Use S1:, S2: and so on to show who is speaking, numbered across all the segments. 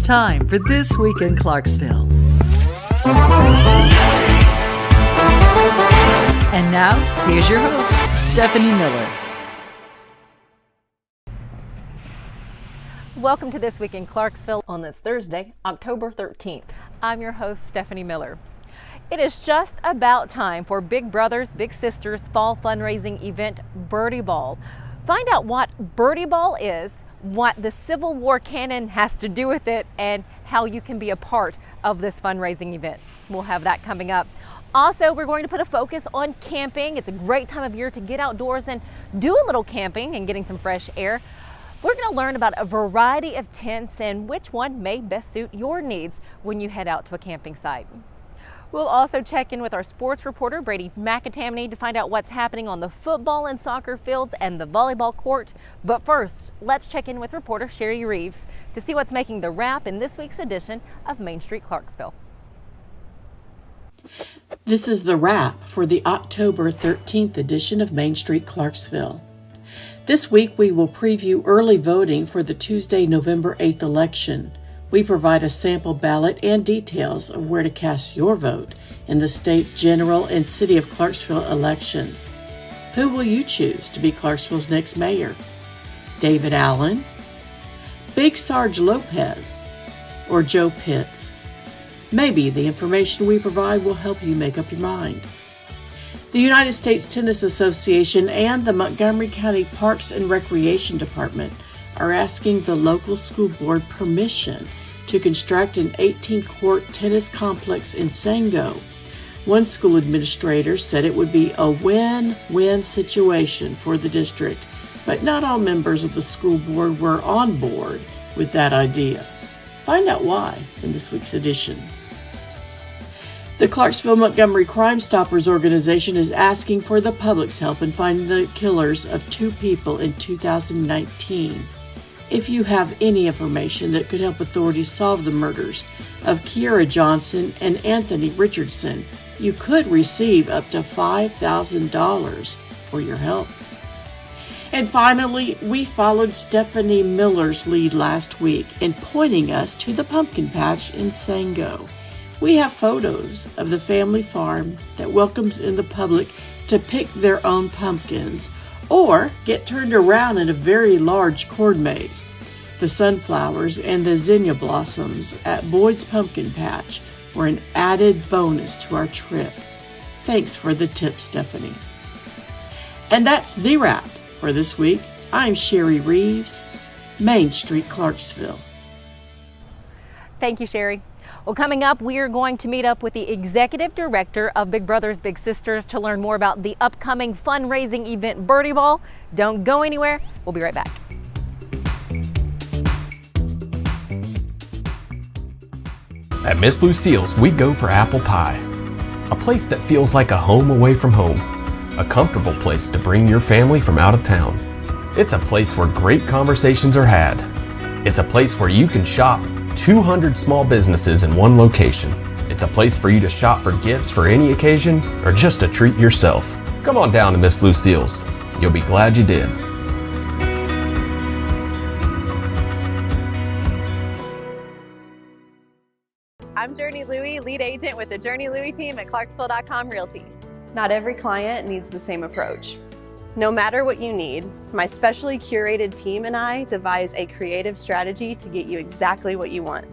S1: time for This Week in Clarksville. And now, here's your host, Stephanie Miller.
S2: Welcome to This Week in Clarksville on this Thursday, October 13th. I'm your host, Stephanie Miller. It is just about time for Big Brothers Big Sisters fall fundraising event, Birdie Ball. Find out what Birdie Ball is, what the Civil War cannon has to do with it, and how you can be a part of this fundraising event. We'll have that coming up. Also, we're going to put a focus on camping. It's a great time of year to get outdoors and do a little camping and getting some fresh air. We're going to learn about a variety of tents and which one may best suit your needs when you head out to a camping site. We'll also check in with our sports reporter, Brady McAtamney, to find out what's happening on the football and soccer fields and the volleyball court. But first, let's check in with reporter Sherry Reeves to see what's making the wrap in this week's edition of Main Street Clarksville.
S3: This is the wrap for the October 13th edition of Main Street Clarksville. This week we will preview early voting for the Tuesday, November 8th election. We provide a sample ballot and details of where to cast your vote in the state, general, and city of Clarksville elections. Who will you choose to be Clarksville's next mayor? David Allen, Big Sarge Lopez, or Joe Pitts? Maybe the information we provide will help you make up your mind. The United States Tennis Association and the Montgomery County Parks and Recreation Department are asking the local school board permission to construct an 18-court tennis complex in Sango. One school administrator said it would be a win-win situation for the district, but not all members of the school board were on board with that idea. Find out why in this week's edition. The Clarksville-Montgomery Crime Stoppers organization is asking for the public's help in finding the killers of 2 people in 2019. If you have any information that could help authorities solve the murders of Kiera Johnson and Anthony Richardson, you could receive up to $5,000 for your help. And finally, we followed Stephanie Miller's lead last week in pointing us to the pumpkin patch in Sango. We have photos of the family farm that welcomes in the public to pick their own pumpkins or get turned around in a very large corn maze. The sunflowers and the zinnia blossoms at Boyd's Pumpkin Patch were an added bonus to our trip. Thanks for the tip, Stephanie. And that's the wrap for this week. I'm Sherry Reeves, Main Street, Clarksville.
S2: Thank you, Sherry. Well, coming up, we are going to meet up with the executive director of Big Brothers Big Sisters to learn more about the upcoming fundraising event, Birdie Ball. Don't go anywhere. We'll be right back.
S4: At Miss Lucille's, we go for apple pie. A place that feels like a home away from home. A comfortable place to bring your family from out of town. It's a place where great conversations are had. It's a place where you can shop 200 small businesses in one location. It's a place for you to shop for gifts for any occasion or just to treat yourself. Come on down to Miss Lucille's. You'll be glad you did.
S5: I'm Journey Louie, lead agent with the Journey Louie team at Clarksville.com Realty.
S6: Not every client needs the same approach. No matter what you need, my specially curated team and I devise a creative strategy to get you exactly what you want.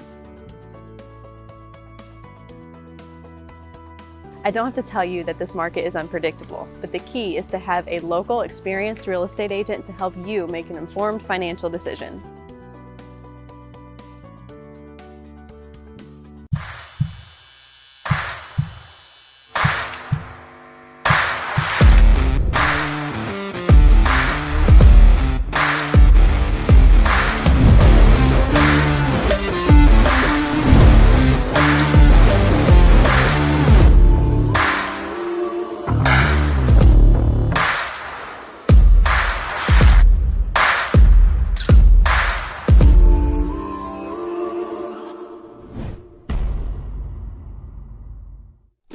S6: I don't have to tell you that this market is unpredictable, but the key is to have a local, experienced real estate agent to help you make an informed financial decision.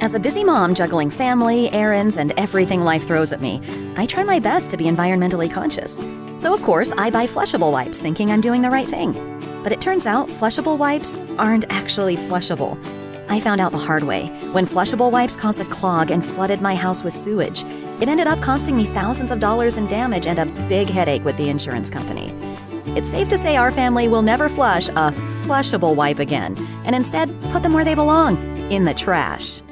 S7: As a busy mom juggling family, errands, and everything life throws at me, I try my best to be environmentally conscious. So of course, I buy flushable wipes thinking I'm doing the right thing. But it turns out flushable wipes aren't actually flushable. I found out the hard way when flushable wipes caused a clog and flooded my house with sewage. It ended up costing me thousands of dollars in damage and a big headache with the insurance company. It's safe to say our family will never flush a flushable wipe again, and instead put them where they belong, in the trash.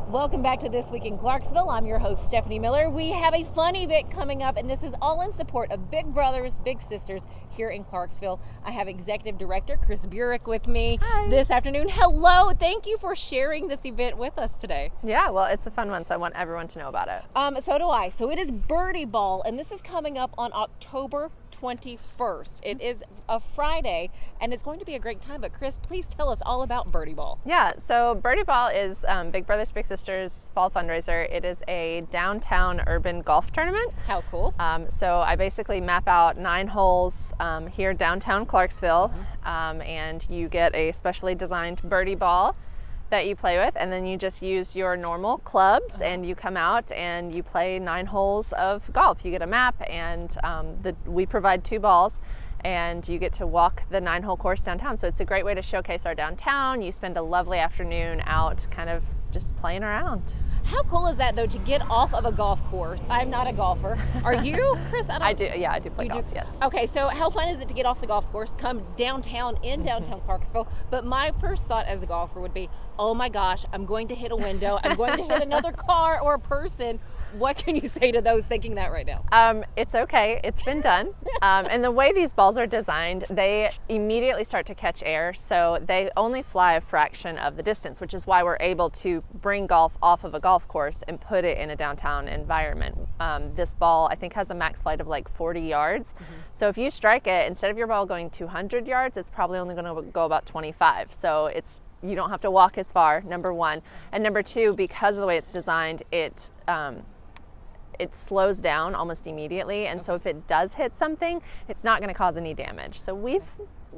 S2: Welcome back to This Week in Clarksville. I'm your host, Stephanie Miller. We have a fun event coming up, and this is all in support of Big Brothers, Big Sisters here in Clarksville. I have Executive Director Chris Burek with me this afternoon. Hello. Thank you for sharing this event with us today.
S6: Yeah, well, it's a fun one, so I want everyone to know about it.
S2: So do I. So it is Birdie Ball, and this is coming up on October 21st. It is a Friday, and it's going to be a great time. But Chris, please tell us all about Birdie Ball.
S6: Yeah, so Birdie Ball is Big Brothers Big Sisters fall fundraiser. It is a downtown urban golf tournament.
S2: How cool.
S6: So I basically map out 9 holes here downtown Clarksville, and you get a specially designed birdie ball that you play with, and then you just use your normal clubs and you come out and you play 9 holes of golf. You get a map, and we provide 2 balls, and you get to walk the 9-hole course downtown. So it's a great way to showcase our downtown. You spend a lovely afternoon out kind of just playing around.
S2: How cool is that, though, to get off of a golf course? I'm not a golfer. Are you, Chris?
S6: I do play golf, yes.
S2: Okay, so how fun is it to get off the golf course, come downtown in downtown Clarksville? But my first thought as a golfer would be, oh my gosh, I'm going to hit a window. I'm going to hit another car or a person. What can you say to those thinking that right now?
S6: It's okay. It's been done. And the way these balls are designed, they immediately start to catch air, so they only fly a fraction of the distance, which is why we're able to bring golf off of a golf course and put it in a downtown environment. This ball, I think, has a max flight of like 40 yards. So if you strike it, instead of your ball going 200 yards, it's probably only going to go about 25. So you don't have to walk as far, number one. And number two, because of the way it's designed, it slows down almost immediately, and so if it does hit something, it's not going to cause any damage. So we've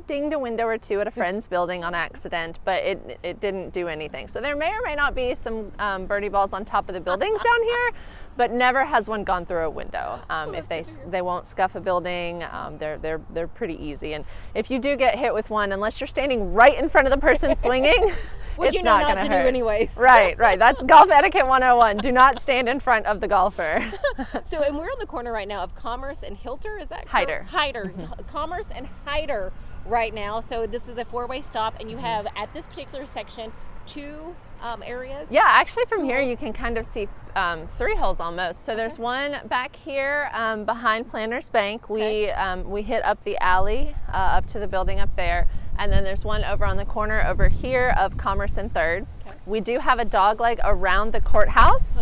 S6: dinged a window or two at a friend's building on accident, but it didn't do anything. So there may or may not be some birdie balls on top of the buildings down here, but never has one gone through a window. If they won't scuff a building, they're pretty easy. And if you do get hit with one, unless you're standing right in front of the person swinging,
S2: which you know not to do anyways.
S6: Right. That's golf etiquette 101. Do not stand in front of the golfer.
S2: So, and we're on the corner right now of Commerce and Hilter, is that correct? Hyder. Commerce and Hyder right now. So this is a 4-way stop, and you have, at this particular section, 2 areas?
S6: Yeah, actually from here you can kind of see 3 holes almost. So there's one back here behind Planters Bank. We hit up the alley up to the building up there. And then there's one over on the corner over here of Commerce and 3rd. We do have a dog leg around the courthouse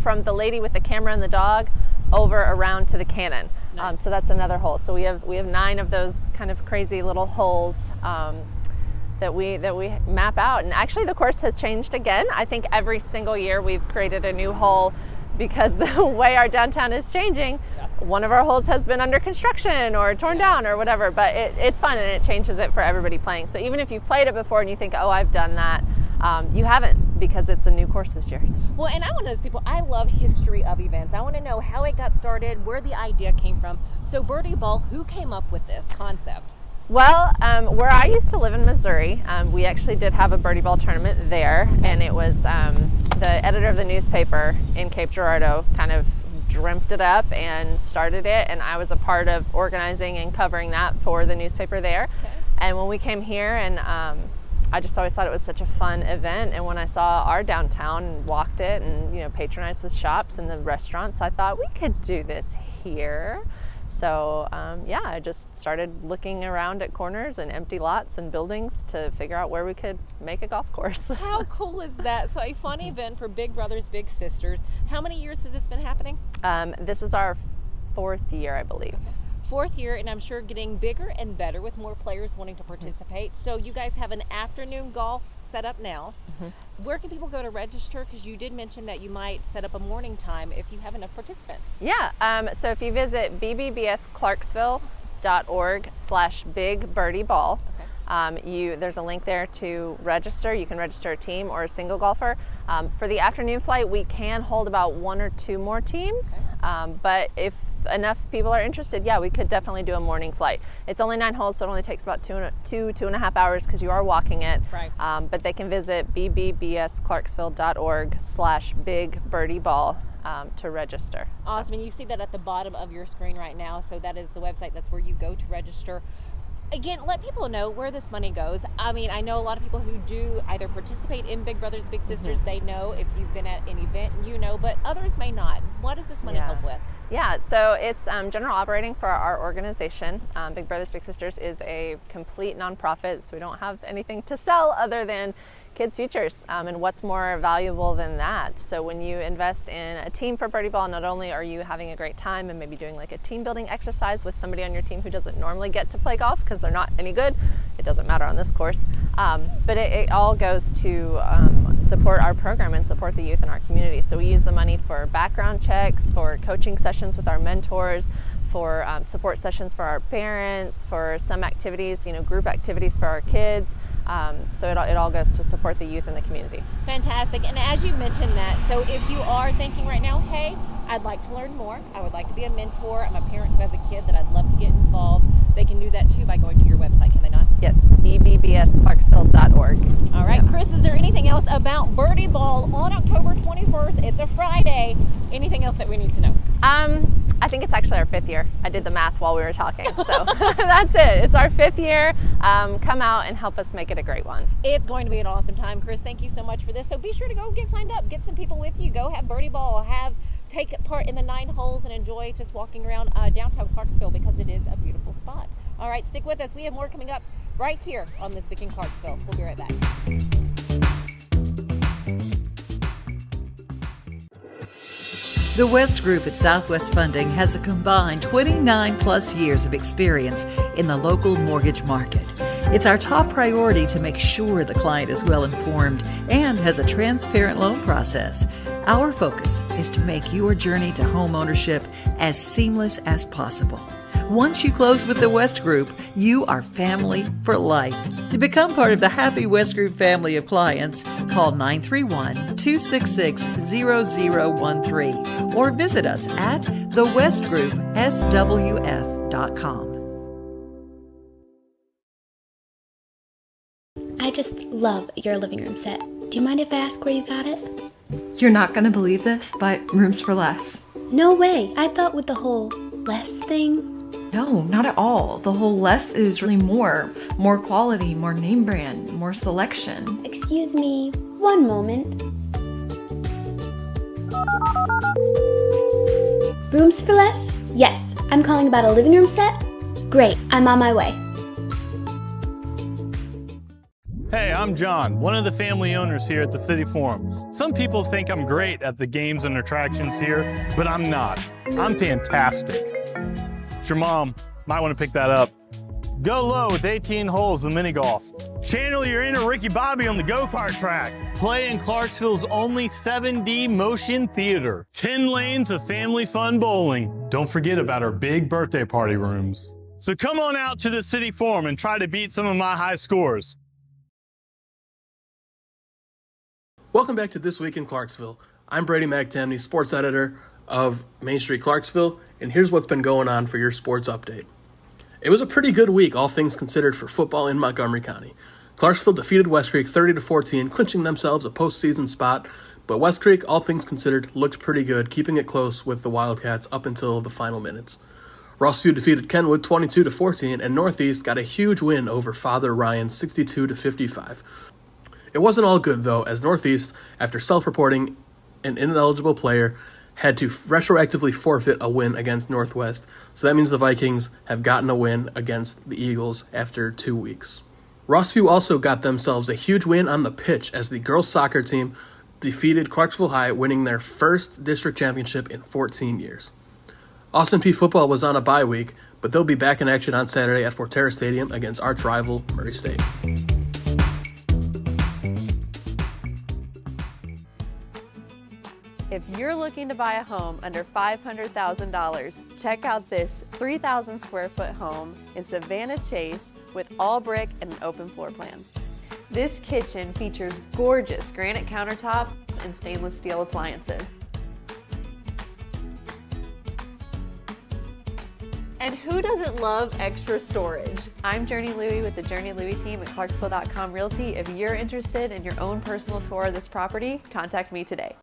S6: from the lady with the camera and the dog over around to the cannon. Nice. So that's another hole. So we have 9 of those kind of crazy little holes that we map out. And actually the course has changed again. I think every single year we've created a new hole because the way our downtown is changing. One of our holes has been under construction or torn down or whatever, but it's fun and it changes it for everybody playing. So even if you've played it before and you think, oh, I've done that, you haven't, because it's a new course this year.
S2: Well, and I'm one of those people, I love history of events. I want to know how it got started, where the idea came from. So Birdie Ball, who came up with this concept?
S6: Well, where I used to live in Missouri, we actually did have a birdie ball tournament there, and it was the editor of the newspaper in Cape Girardeau kind of dreamt it up and started it, and I was a part of organizing and covering that for the newspaper there. And when we came here, and I just always thought it was such a fun event, and when I saw our downtown and walked it and patronized the shops and the restaurants, I thought we could do this here. So I just started looking around at corners and empty lots and buildings to figure out where we could make a golf course.
S2: How cool is that? So a fun event for Big Brothers Big Sisters. How many years has this been happening?
S6: This is our 4th year, I believe.
S2: 4th year, and I'm sure getting bigger and better with more players wanting to participate. So you guys have an afternoon golf set up now. Where can people go to register? Because you did mention that you might set up a morning time if you have enough participants.
S6: Yeah, so if you visit bbbsclarksville.org/bigbirdie-ball, there's a link there to register. You can register a team or a single golfer. For the afternoon flight, we can hold about 1 or 2 more teams, but if enough people are interested, yeah, we could definitely do a morning flight. It's only 9 holes, so it only takes about two and a half hours because you are walking it.
S2: Right.
S6: But they can visit bbbsclarksville.org/bigbirdie-ball to register.
S2: Awesome, and you see that at the bottom of your screen right now, so that is the website. That's where you go to register. Again, let people know where this money goes. I mean, I know a lot of people who do either participate in Big Brothers Big Sisters. They know if you've been at an event, you know, but others may not. What does this money help with?
S6: Yeah, so it's general operating for our organization. Big Brothers Big Sisters is a complete nonprofit, so we don't have anything to sell other than kids' futures, and what's more valuable than that? So when you invest in a team for Birdie Ball, not only are you having a great time and maybe doing like a team building exercise with somebody on your team who doesn't normally get to play golf because they're not any good, it doesn't matter on this course, but it all goes to support our program and support the youth in our community. So we use the money for background checks, for coaching sessions with our mentors, for support sessions for our parents, for some activities, group activities for our kids. So it all goes to support the youth in the community.
S2: Fantastic. And as you mentioned that, so if you are thinking right now, hey, I'd like to learn more, I would like to be a mentor, I'm a parent who has a kid that I'd love to get involved, they can do that too by going to your website, can they not?
S6: Yes, bbbsclarksville.org.
S2: All right, Chris, is there anything else about Birdie Ball on October 21st? It's a Friday. Anything else that we need to know?
S6: I think it's actually our 5th year. I did the math while we were talking, so that's it. It's our 5th year. Come out and help us make it a great one.
S2: It's going to be an awesome time. Chris, thank you so much for this. So be sure to go get signed up, get some people with you, go have Birdie Ball, take part in the 9 holes and enjoy just walking around downtown Clarksville because it is a beautiful spot. All right, stick with us. We have more coming up right here on This Week in Clarksville. We'll be right back.
S1: The West Group at Southwest Funding has a combined 29 plus years of experience in the local mortgage market. It's our top priority to make sure the client is well informed and has a transparent loan process. Our focus is to make your journey to home ownership as seamless as possible. Once you close with the West Group, you are family for life. To become part of the happy West Group family of clients, call 931-266-0013 or visit us at thewestgroupswf.com.
S8: I just love your living room set. Do you mind if I ask where you got it?
S9: You're not going to believe this, but Rooms for Less.
S8: No way. I thought with the whole less thing.
S9: No, not at all. The whole less is really more quality, more name brand, more selection.
S8: Excuse me, one moment. Rooms for Less? Yes, I'm calling about a living room set. Great, I'm on my way.
S10: Hey, I'm John, one of the family owners here at the City Forum. Some people think I'm great at the games and attractions here, but I'm not. I'm fantastic. Your mom might want to pick that up. Go low with 18 holes in mini golf. Channel your inner Ricky Bobby on the go-kart track. Play in Clarksville's only 7D motion theater. 10 lanes of family fun bowling. Don't forget about our big birthday party rooms. So come on out to the City Forum and try to beat some of my high scores.
S11: Welcome back to This Week in Clarksville. I'm Brady McTamney, sports editor of Main Street Clarksville, and here's what's been going on for your sports update. It was a pretty good week, all things considered, for football in Montgomery County. Clarksville defeated West Creek 30-14, clinching themselves a postseason spot, but West Creek, all things considered, looked pretty good, keeping it close with the Wildcats up until the final minutes. Rossview defeated Kenwood 22-14, and Northeast got a huge win over Father Ryan 62-55. It wasn't all good, though, as Northeast, after self-reporting an ineligible player, had to retroactively forfeit a win against Northwest. So that means the Vikings have gotten a win against the Eagles after 2 weeks. Rossview also got themselves a huge win on the pitch as the girls soccer team defeated Clarksville High, winning their first district championship in 14 years. Austin P football was on a bye week, but they'll be back in action on Saturday at Forterra Stadium against arch rival Murray State.
S6: If you're looking to buy a home under $500,000, check out this 3,000 square foot home in Savannah Chase with all brick and an open floor plan. This kitchen features gorgeous granite countertops and stainless steel appliances. And who doesn't love extra storage? I'm Journey Louie with the Journey Louie team at Clarksville.com Realty. If you're interested in your own personal tour of this property, contact me today.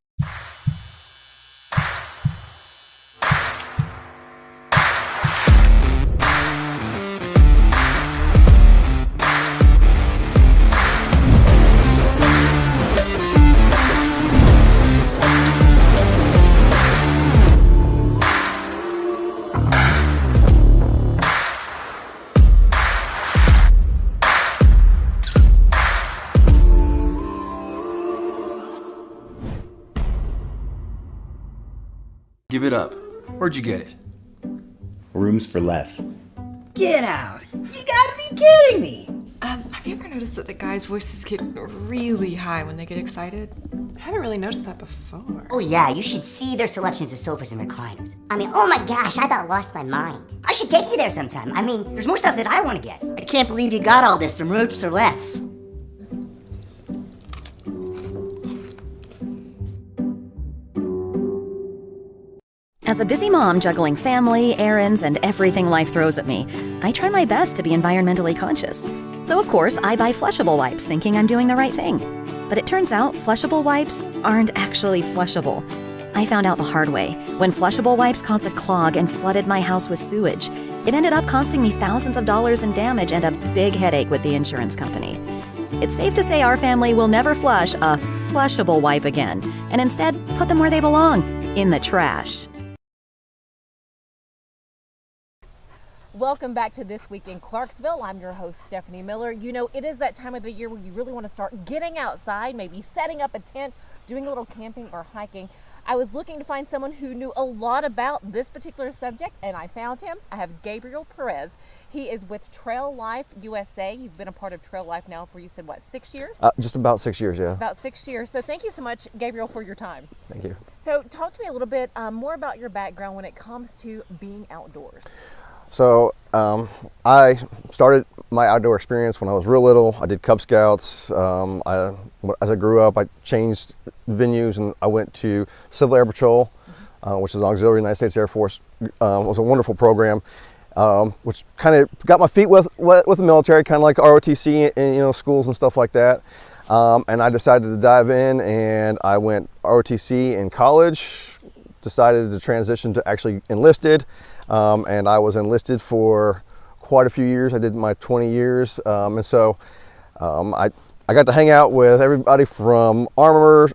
S12: Give it up. Where'd you get it?
S13: Rooms for less.
S14: Get out! You gotta be kidding me!
S9: Have you ever noticed that the guys' voices get really high when they get excited?
S15: I haven't really noticed that before.
S14: Oh yeah, you should see their selections of sofas and recliners. I mean, oh my gosh, I about lost my mind. I should take you there sometime. I mean, there's more stuff that I want to get. I can't believe you got all this from Rooms for Less.
S7: As a busy mom juggling family, errands, and everything life throws at me, I try my best to be environmentally conscious. So of course, I buy flushable wipes thinking I'm doing the right thing. But it turns out flushable wipes aren't actually flushable. I found out the hard way. When flushable wipes caused a clog and flooded my house with sewage, it ended up costing me thousands of dollars in damage and a big headache with the insurance company. It's safe to say our family will never flush a flushable wipe again, and instead put them where they belong, in the trash.
S2: Welcome back to This Week in Clarksville. I'm your host, Stephanie Miller. You know, it is that time of the year where you really want to start getting outside, maybe setting up a tent, doing a little camping or hiking. I was looking to find someone who knew a lot about this particular subject, and I found him. I have Gabriel Perez. He is with Trail Life USA. You've been a part of Trail Life now for, you said, what, 6 years?
S16: Just about 6 years, yeah.
S2: About 6 years. So thank you so much, Gabriel, for your time.
S16: Thank you.
S2: So talk to me a little bit more about your background when it comes to being outdoors.
S16: So I started my outdoor experience when I was real little. I did Cub Scouts. As I grew up, I changed venues and I went to Civil Air Patrol, which is Auxiliary United States Air Force. It was a wonderful program, which kind of got my feet wet with the military, kind of like ROTC and schools and stuff like that. And I decided to dive in, and I went ROTC in college. Decided to transition to actually enlisted. And I was enlisted for quite a few years. I did my 20 years. And so I got to hang out with everybody from armor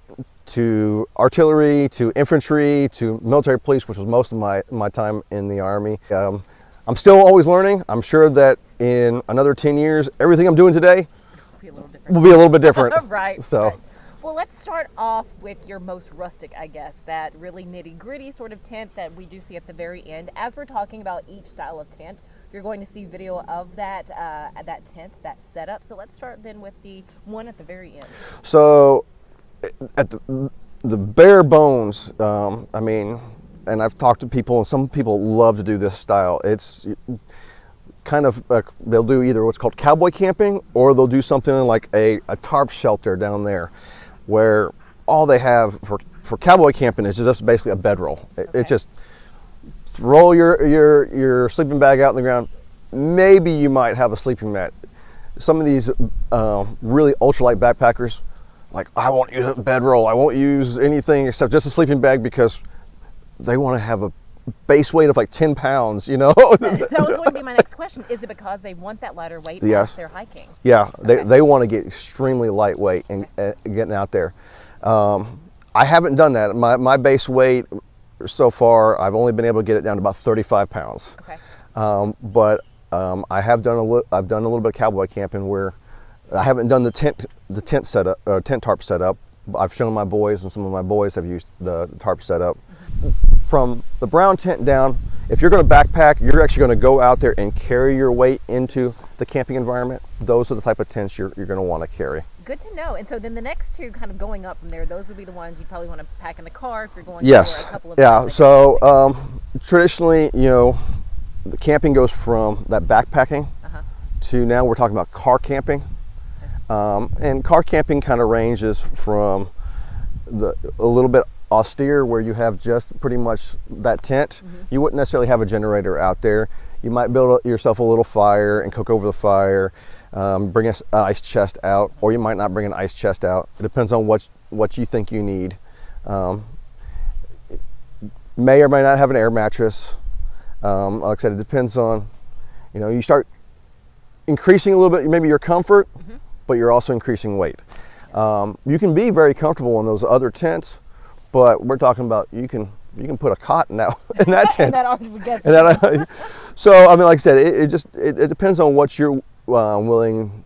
S16: to artillery to infantry to military police, which was most of my time in the Army. I'm still always learning. I'm sure that in another 10 years, everything I'm doing today will be a little bit different.
S2: Right.
S16: So.
S2: Right. Well, let's start off with your most rustic, I guess, that really nitty-gritty sort of tent that we do see at the very end. As we're talking about each style of tent, you're going to see video of that tent, that setup. So let's start then with the one at the very end.
S16: So at the bare bones, I mean, and I've talked to people, and some people love to do this style. It's kind of, they'll do either what's called cowboy camping, or they'll do something like a tarp shelter down there, where all they have for cowboy camping is just basically a bedroll.
S2: Okay.
S16: It just roll your sleeping bag out on the ground. Maybe you might have a sleeping mat. Some of these really ultralight backpackers, like, I won't use a bedroll, I won't use anything except just a sleeping bag, because they want to have a base weight of like 10 pounds, That
S2: was going to be my next question. Is it because they want that lighter weight as they're hiking?
S16: Yeah,
S2: Okay.
S16: they want to get extremely lightweight and getting out there. I haven't done that. My base weight so far, I've only been able to get it down to about 35 pounds.
S2: Okay.
S16: But I have done I've done a little bit of cowboy camping where I haven't done the tent setup or tent tarp setup. I've shown my boys, and some of my boys have used the tarp setup. From the brown tent down, if you're going to backpack, you're actually going to go out there and carry your weight into the camping environment. Those are the type of tents you're going to want to carry.
S2: Good to know. And so then the next two, kind of going up from there, those would be the ones you'd probably want to pack in the car if you're going for a couple of days.
S16: So traditionally, the camping goes from that backpacking to now we're talking about car camping. And car camping kind of ranges from a little bit austere where you have just pretty much that tent, you wouldn't necessarily have a generator out there. You might build yourself a little fire and cook over the fire, bring an ice chest out, or you might not bring an ice chest out. It depends on what you think you need. May or may not have an air mattress. Like I said, it depends on, you start increasing a little bit, maybe your comfort, but you're also increasing weight. You can be very comfortable in those other tents, but we're talking about you can put a cot in that tent. So I mean, like I said, it depends on what you're willing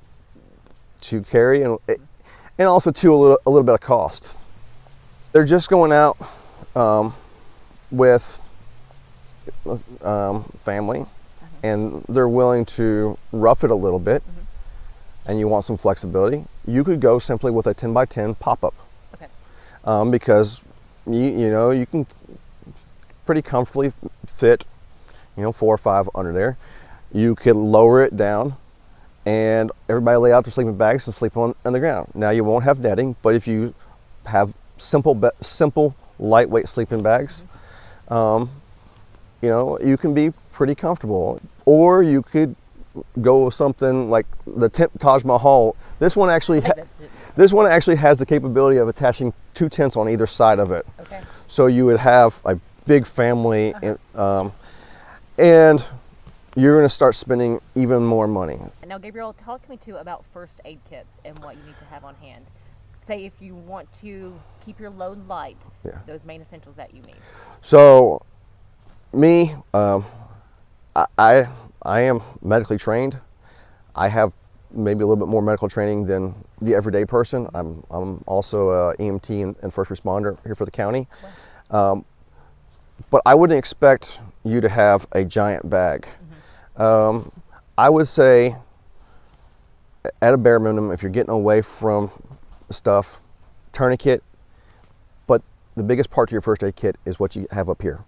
S16: to carry, and also too a little bit of cost. They're just going out with family, and they're willing to rough it a little bit, and you want some flexibility. You could go simply with a 10 by 10 pop-up, because you can pretty comfortably fit 4 or 5 under there. You could lower it down and everybody lay out their sleeping bags and sleep on the ground. Now you won't have netting, but if you have simple lightweight sleeping bags, you can be pretty comfortable. Or you could go with something like the tent Taj Mahal. This one actually has the capability of attaching 2 tents on either side of it. Okay. So you would have a big family, and you're going to start spending even more money.
S2: Now, Gabriel, talk to me too about first aid kits and what you need to have on hand. Say if you want to keep your load light, those main essentials that you need.
S16: So, me, I am medically trained. I have maybe a little bit more medical training than the everyday person. I'm also a EMT and first responder here for the county. But I wouldn't expect you to have a giant bag. I would say at a bare minimum, if you're getting away from stuff, tourniquet, but the biggest part of your first aid kit is what you have up here.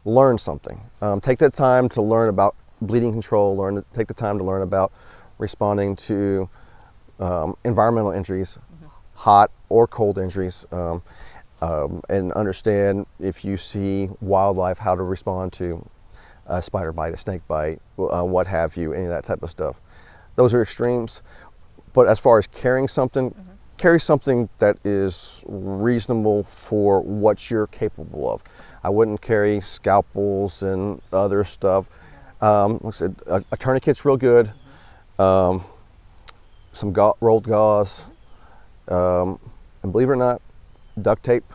S16: Learn something. Take that time to learn about bleeding control, take the time to learn about responding to environmental injuries, hot or cold injuries, and understand if you see wildlife, how to respond to a spider bite, a snake bite, what have you, any of that type of stuff. Those are extremes, but as far as carrying something, carry something that is reasonable for what you're capable of. I wouldn't carry scalpels and other stuff. Like I said, a tourniquet's real good. Some rolled gauze, and believe it or not, duct tape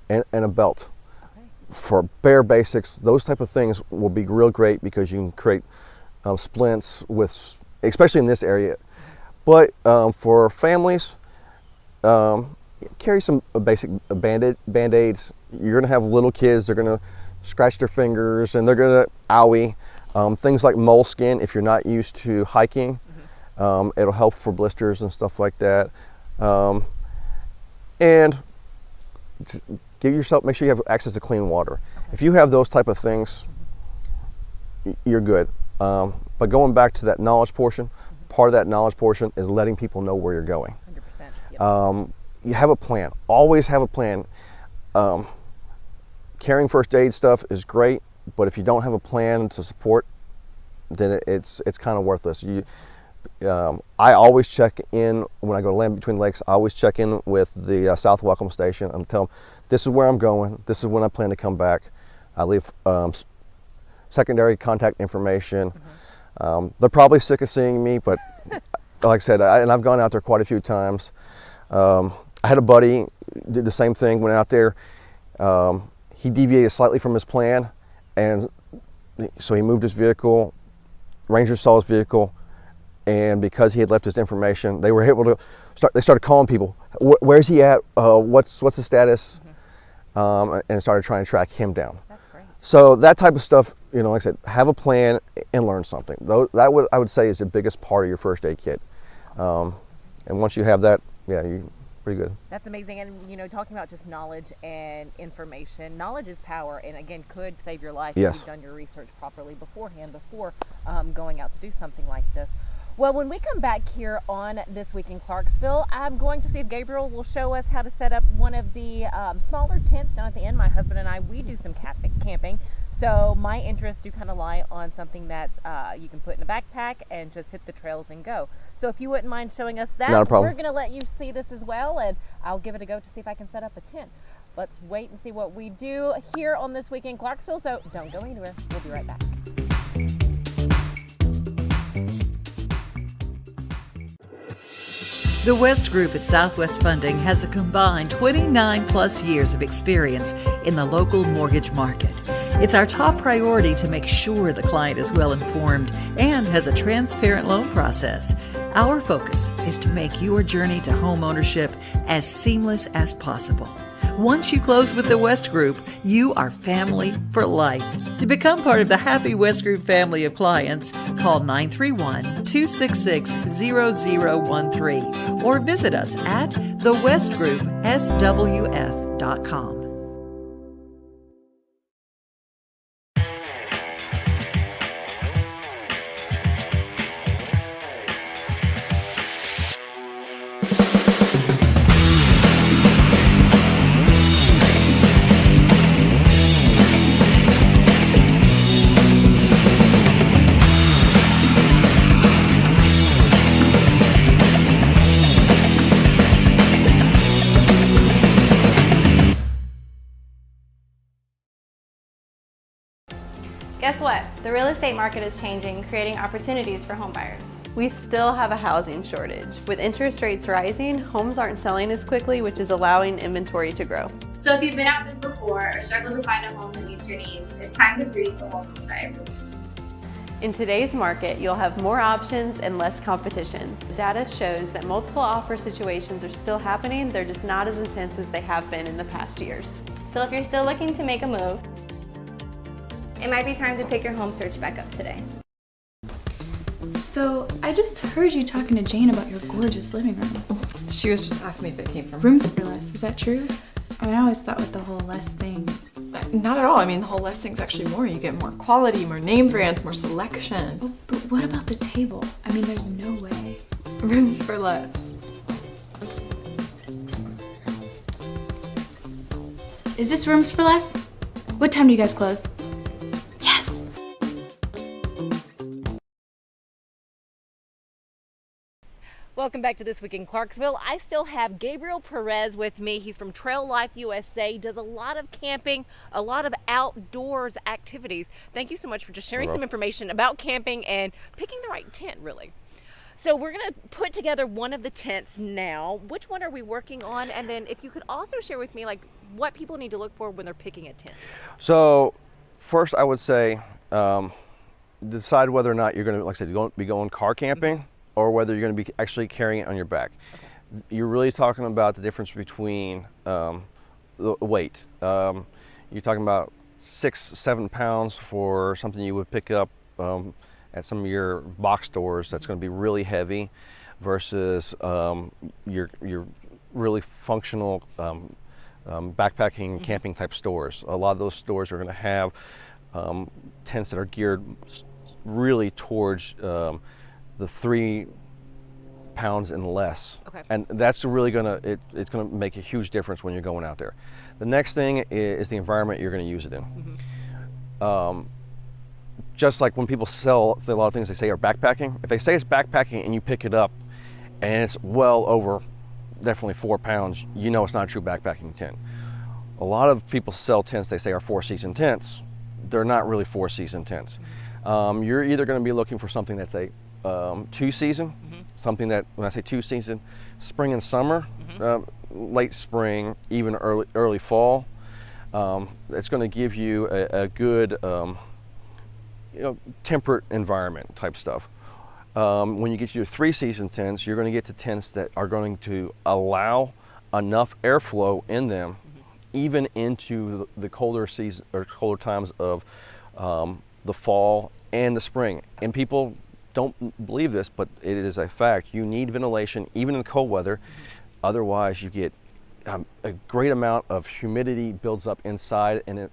S16: and a belt. For bare basics, those type of things will be real great because you can create splints with, especially in this area. But for families, carry some basic band-aids. You're gonna have little kids, they're gonna scratch their fingers and they're gonna owie. Things like moleskin, if you're not used to hiking, it'll help for blisters and stuff like that. And make sure you have access to clean water. If you have those type of things, you're good. But going back to that knowledge portion, part of that knowledge portion is letting people know where you're going. 100%. Yep. You have a plan. Always have a plan. Carrying first aid stuff is great, but if you don't have a plan to support, then it's kind of worthless. I always check in when I go to Land Between Lakes. I always check in with the South Welcome Station and tell them this is where I'm going. This is when I plan to come back. I leave secondary contact information. They're probably sick of seeing me, but like I said, and I've gone out there quite a few times. I had a buddy did the same thing. Went out there. He deviated slightly from his plan, and so he moved his vehicle. Rangers saw his vehicle, and because he had left his information, they were able to they started calling people. Where's he at? What's the status? And started trying to track him down. That's great. So that type of stuff, like I said, have a plan and learn something. That I would say is the biggest part of your first aid kit. And once you have that, you're pretty good. That's amazing. And talking about just knowledge and information, knowledge is power, and again, could save your life if you've done your research properly beforehand before going out to do something like this.
S2: Well, when we come back here on This Week in Clarksville, I'm going to see if Gabriel will show us how to set up one of the smaller tents down at the end. My husband and I, we do some camping. So my interests do kind of lie on something that's you can put in a backpack and just hit the trails and go. So if you wouldn't mind showing us that,
S16: Not a problem.
S2: we're going to let you see this as well, and I'll give it a go to see if I can set up a tent. Let's wait and see what we do here on This Week in Clarksville. So don't go anywhere. We'll be right back.
S1: The West Group at Southwest Funding has a combined 29 plus years of experience in the local mortgage market. It's our top priority to make sure the client is well informed and has a transparent loan process. Our focus is to make your journey to home ownership as seamless as possible. Once you close with the West Group, you are family for life. To become part of the happy West Group family of clients, call 931-266-0013 or visit us at thewestgroupswf.com.
S17: Guess what? The real estate market is changing, creating opportunities for home buyers.
S6: We still have a housing shortage. With interest rates rising, homes aren't selling as quickly, which is allowing inventory to grow.
S17: So if you've been out there before or struggled to find a home that meets your needs, it's time to breathe the home sigh of relief.
S6: In today's market, you'll have more options and less competition. Data shows that multiple offer situations are still happening, they're just not as intense as they have been in the past years.
S17: So if you're still looking to make a move, it might be time to pick your home search back up today.
S18: So, I just heard you talking to Jane about your gorgeous living room.
S9: She was just asking me if it came from
S18: Rooms for less, is that true? I mean, I always thought with the whole less thing.
S9: Not at all. I mean, the whole less thing's actually more. You get more quality, more name brands, more selection.
S18: Oh, but what about the table? I mean, there's no way.
S9: Rooms for less.
S18: Is this rooms for less? What time do you guys close? Yes!
S2: Welcome back to This Week in Clarksville. I still have Gabriel Perez with me. He's from Trail Life USA, does a lot of camping, a lot of outdoors activities. Thank you so much for just sharing some information about camping and picking the right tent, really. So we're going to put together one of the tents now. Which one are we working on? And then if you could also share with me like what people need to look for when they're picking a tent.
S16: So first I would say decide whether or not you're going to, like I said, be going car camping or whether you're going to be actually carrying it on your back. Okay. You're really talking about the difference between the weight. You're talking about 6-7 pounds for something you would pick up at some of your box stores that's going to be really heavy versus your really functional backpacking, camping type stores. A lot of those stores are going to have tents that are geared really towards the 3 pounds and less. Okay. And that's really it's gonna make a huge difference when you're going out there. The next thing is the environment you're gonna use it in. Just like when people sell a lot of things they say are backpacking, if they say it's backpacking and you pick it up and it's well over definitely 4 pounds, you know it's not a true backpacking tent. A lot of people sell tents they say are 4-season tents. They're not really 4-season tents. You're either gonna be looking for something that's a 2-season, something that, when I say 2-season, spring and summer, late spring, even early fall. It's going to give you a good, temperate environment type stuff. When you get to your 3-season tents, you're going to get to tents that are going to allow enough airflow in them, even into the colder season or colder times of the fall and the spring. And people don't believe this, but it is a fact. You need ventilation even in cold weather. Otherwise you get a great amount of humidity builds up inside and it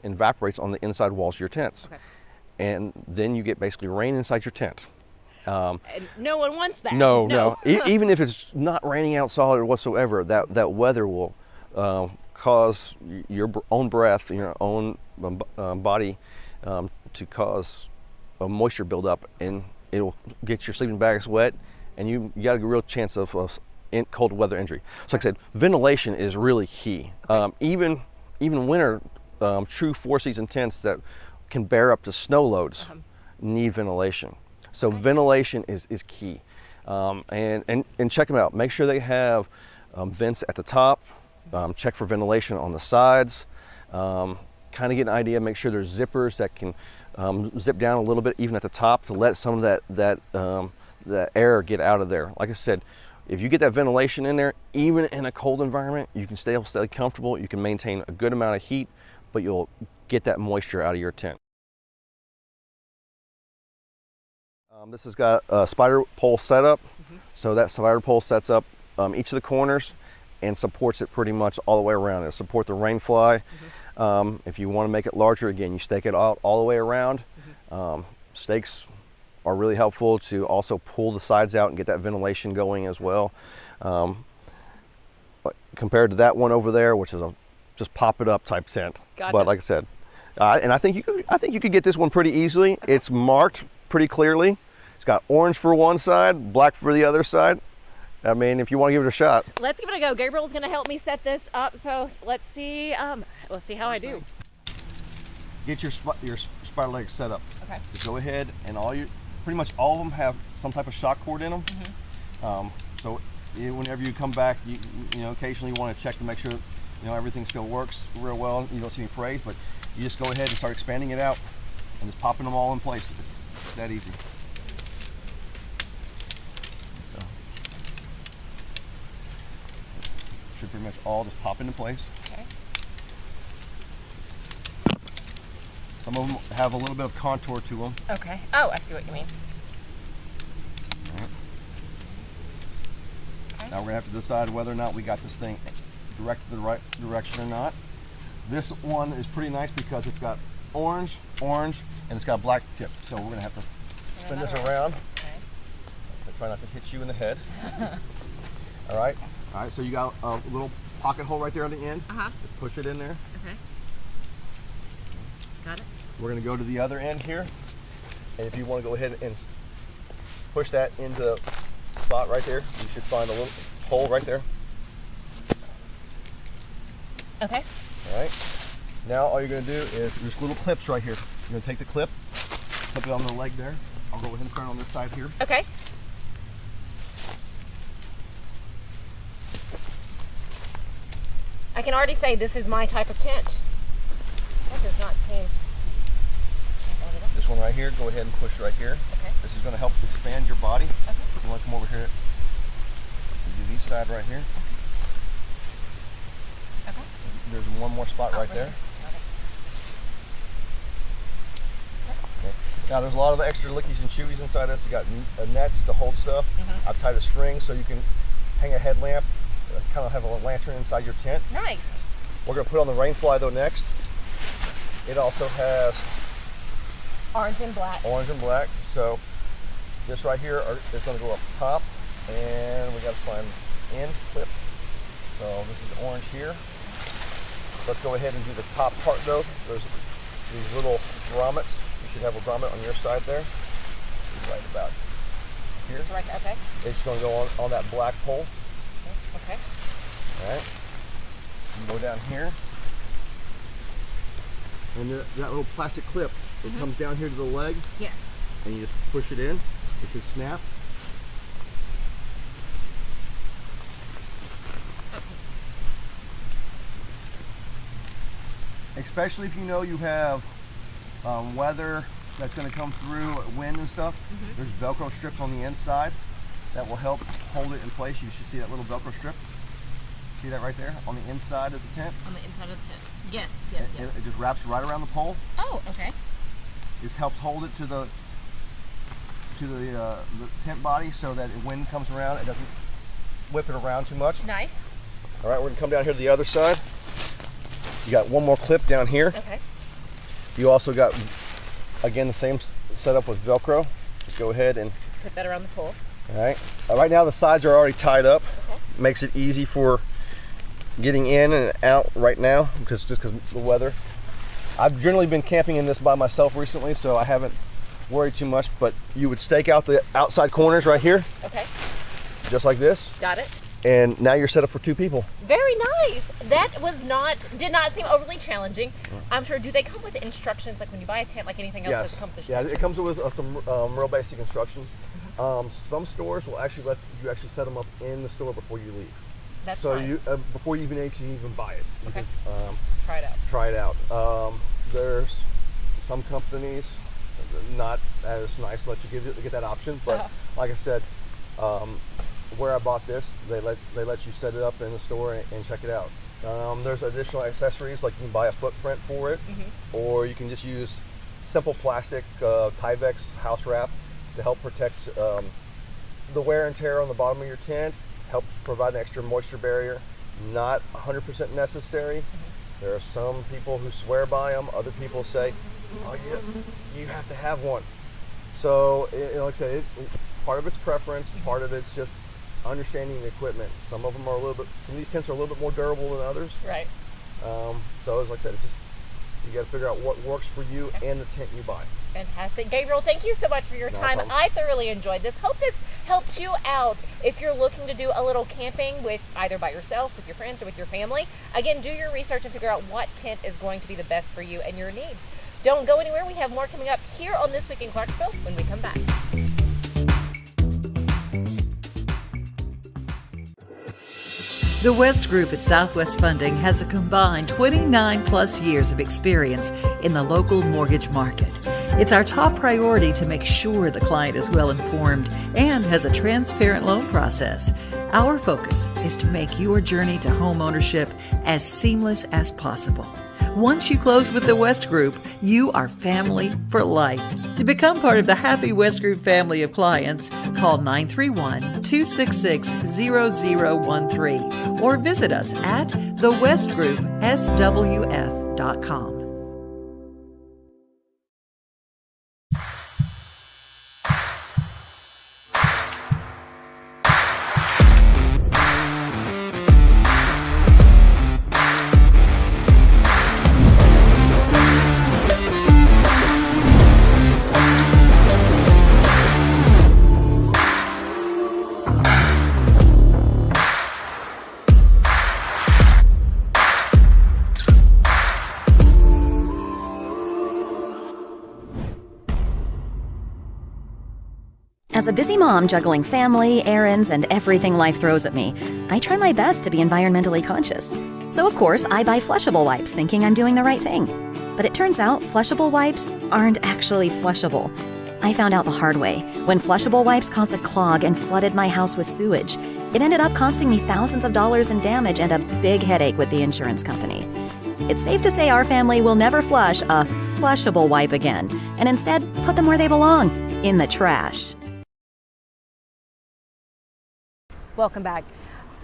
S16: evaporates on the inside walls of your tents. Okay. And then you get basically rain inside your tent.
S2: And no one wants that.
S16: No. Even if it's not raining outside or whatsoever, that weather will cause your own breath, your own body to cause a moisture buildup, and it'll get your sleeping bags wet, and you got a real chance of cold weather injury. So like I said, ventilation is really key. Even winter true 4-season tents that can bear up to snow loads need ventilation. So ventilation is key. And check them out. Make sure they have vents at the top. Check for ventilation on the sides. Kind of get an idea. Make sure there's zippers that can zip down a little bit, even at the top, to let some of that air get out of there. Like I said, if you get that ventilation in there, even in a cold environment, you can stay comfortable. You can maintain a good amount of heat, but you'll get that moisture out of your tent. This has got a spider pole setup. So that spider pole sets up each of the corners and supports it pretty much all the way around. It'll support the rain fly. If you want to make it larger, again, you stake it out all the way around. Stakes are really helpful to also pull the sides out and get that ventilation going as well. Compared to that one over there, which is a just pop it up type tent.
S2: Gotcha.
S16: But like I said, and I think you could get this one pretty easily. It's marked pretty clearly. It's got orange for one side, black for the other side. I mean, if you want to give it a shot.
S2: Let's give it a go. Gabriel's going to help me set this up, so let's see how I do.
S16: Get your spider legs set up.
S2: Okay.
S16: Just go ahead, and pretty much all of them have some type of shock cord in them. So whenever you come back, you know, occasionally you want to check to make sure everything still works real well. You don't see any frays, but you just go ahead and start expanding it out and just popping them all in place. It's that easy. So should pretty much all just pop into place.
S2: Okay.
S16: Some of them have a little bit of contour to them.
S2: Okay. Oh, I see what you mean.
S16: All right. Okay. Now we're gonna have to decide whether or not we got this thing directed the right direction or not. This one is pretty nice because it's got orange, and it's got a black tip. So we're gonna have to spin this around.
S2: Okay.
S16: So try not to hit you in the head. All right. So you got a little pocket hole right there on the end. Just push it in there.
S2: Okay. Got it.
S16: We're gonna go to the other end here, and if you want to go ahead and push that into the spot right there, you should find a little hole right there.
S2: Okay.
S16: All right. Now all you're going to do is there's little clips right here. You're going to take the clip, clip it on the leg there. I'll go ahead and start on this side here.
S2: Okay. I can already say this is my type of tent. That does not seem...
S16: This one right here, go ahead and push right here.
S2: Okay.
S16: This is going to help expand your body.
S2: Okay.
S16: You want to come over here and do this side right here.
S2: Okay.
S16: There's one more spot right there. Okay. Now there's a lot of extra lickies and chewies inside this. You got nets to hold stuff. I've tied a string so you can hang a headlamp, kind of have a lantern inside your tent.
S2: Nice.
S16: We're going to put on the rain fly though next. It also has
S2: orange and black.
S16: So this right here is going to go up top, and we got to find end clip. So this is orange here. Let's go ahead and do the top part though. There's these little grommets. You should have a grommet on your side there. Right about here.
S2: It's right there, okay.
S16: It's going to go on that black pole.
S2: Okay.
S16: All right. You go down here. And that little plastic clip, it comes down here to the leg.
S2: Yes.
S16: And you just push it in. It should snap. Especially if you know you have weather that's going to come through, wind and stuff. There's Velcro strips on the inside that will help hold it in place. You should see that little Velcro strip. See that right there on the inside of the tent?
S2: On the inside of the tent. Yes.
S16: It just wraps right around the pole.
S2: Oh, okay.
S16: This helps hold it to the tent body so that when wind comes around, it doesn't whip it around too much.
S2: Nice.
S16: All right, we're gonna come down here to the other side. You got one more clip down here.
S2: Okay.
S16: You also got, again, the same setup with Velcro. Just go ahead and
S2: put that around the pool.
S16: All right. Right now the sides are already tied up.
S2: Okay.
S16: Makes it easy for getting in and out right now because the weather. I've generally been camping in this by myself recently, so I haven't worried too much, but you would stake out the outside corners right here.
S2: Okay.
S16: Just like this.
S2: Got it.
S16: And now you're set up for 2 people.
S2: Very nice. That did not seem overly challenging. I'm sure, do they come with instructions, like when you buy a tent, like anything else?
S16: Yes.
S2: Does it come with
S16: Yeah,
S2: instructions?
S16: it comes with some real basic instructions. Some stores will actually let you set them up in the store before you leave.
S2: That's
S16: so
S2: nice.
S16: you before you even buy it. You
S2: Okay.
S16: can,
S2: try it out.
S16: There's some companies not as nice to let you get that option, but like I said, where I bought this, they let you set it up in the store and check it out. There's additional accessories, like you can buy a footprint for it, or you can just use simple plastic Tyvek house wrap to help protect the wear and tear on the bottom of your tent. Helps provide an extra moisture barrier. Not 100% necessary. There are some people who swear by them. Other people say, "Oh, you have to have one." So, like I said, part of it's preference. Part of it's just understanding the equipment. Some of them are some of these tents are a little bit more durable than others.
S2: Right.
S16: So, as like I said, it's just you got to figure out what works for you and the tent you buy.
S2: Fantastic. Gabriel, thank you so much for your time. I thoroughly enjoyed this. Hope this helped you out if you're looking to do a little camping with either by yourself, with your friends, or with your family. Again, do your research and figure out what tent is going to be the best for you and your needs. Don't go anywhere. We have more coming up here on This Week in Clarksville when we come back.
S1: The West Group at Southwest Funding has a combined 29 plus years of experience in the local mortgage market. It's our top priority to make sure the client is well informed and has a transparent loan process. Our focus is to make your journey to home ownership as seamless as possible. Once you close with the West Group, you are family for life. To become part of the Happy West Group family of clients, call 931-266-0013 or visit us at thewestgroupswf.com.
S7: As a busy mom juggling family, errands, and everything life throws at me, I try my best to be environmentally conscious. So of course, I buy flushable wipes thinking I'm doing the right thing. But it turns out flushable wipes aren't actually flushable. I found out the hard way when flushable wipes caused a clog and flooded my house with sewage. It ended up costing me thousands of dollars in damage and a big headache with the insurance company. It's safe to say our family will never flush a flushable wipe again, and instead put them where they belong, in the trash.
S2: Welcome back.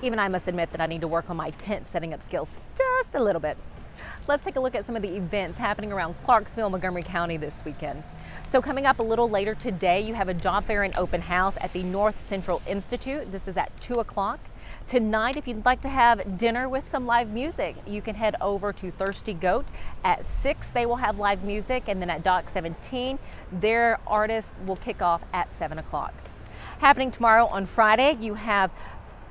S2: Even I must admit that I need to work on my tent setting up skills just a little bit. Let's take a look at some of the events happening around Clarksville, Montgomery County this weekend. So coming up a little later today, you have a job fair and open house at the North Central Institute. This is at 2 o'clock. Tonight, if you'd like to have dinner with some live music, you can head over to Thirsty Goat. At 6, they will have live music, and then at Dock 17, their artists will kick off at 7 o'clock. Happening tomorrow on Friday, you have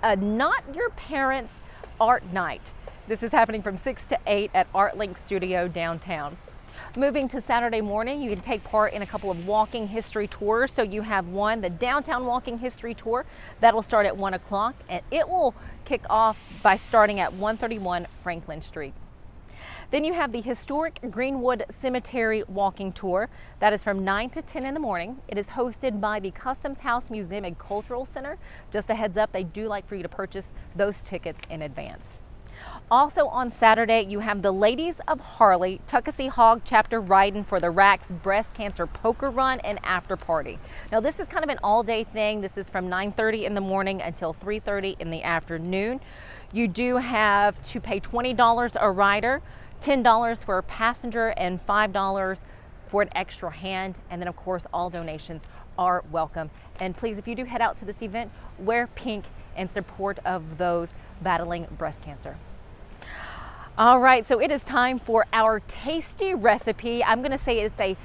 S2: a Not Your Parents Art Night. This is happening from 6 to 8 at Art Link Studio downtown. Moving to Saturday morning, you can take part in a couple of walking history tours. So you have one, the Downtown Walking History Tour, that'll start at 1 o'clock, and it will kick off by starting at 131 Franklin Street. Then you have the Historic Greenwood Cemetery Walking Tour. That is from 9 to 10 in the morning. It is hosted by the Customs House Museum and Cultural Center. Just a heads up, they do like for you to purchase those tickets in advance. Also on Saturday, you have the Ladies of Harley Tuckasee Hog Chapter riding for the RAC's Breast Cancer Poker Run and After Party. Now this is kind of an all-day thing. This is from 9:30 in the morning until 3:30 in the afternoon. You do have to pay $20 a rider, $10 for a passenger, and $5 for an extra hand. And then of course, all donations are welcome. And please, if you do head out to this event, wear pink in support of those battling breast cancer. All right, so it is time for our tasty recipe. I'm gonna say it's a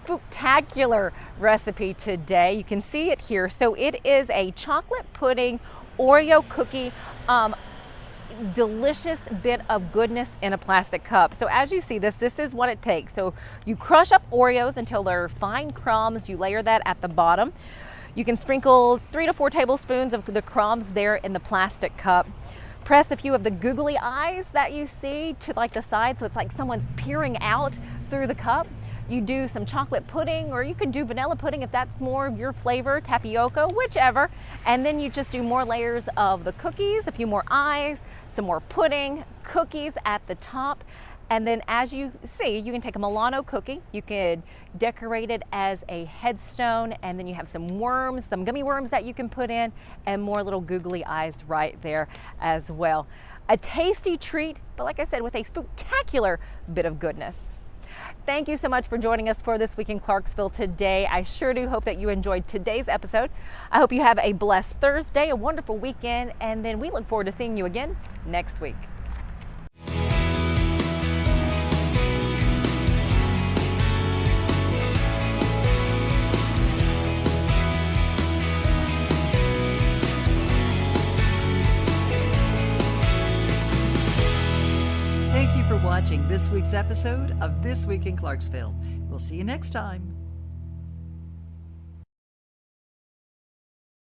S2: spooktacular recipe today. You can see it here. So it is a chocolate pudding Oreo cookie, delicious bit of goodness in a plastic cup. So as you see this is what it takes. So you crush up Oreos until they're fine crumbs. You layer that at the bottom. You can sprinkle 3 to 4 tablespoons of the crumbs there in the plastic cup. Press a few of the googly eyes that you see to like the side, so it's like someone's peering out through the cup. You do some chocolate pudding, or you could do vanilla pudding if that's more of your flavor, tapioca, whichever. And then you just do more layers of the cookies, a few more eyes, some more pudding, cookies at the top. And then as you see, you can take a Milano cookie, you could decorate it as a headstone, and then you have some worms, some gummy worms that you can put in, and more little googly eyes right there as well. A tasty treat, but like I said, with a spooktacular bit of goodness. Thank you so much for joining us for This Week in Clarksville today. I sure do hope that you enjoyed today's episode. I hope you have a blessed Thursday, a wonderful weekend, and then we look forward to seeing you again next week.
S1: Thank you for watching this week's episode of This Week in Clarksville. We'll see you next time.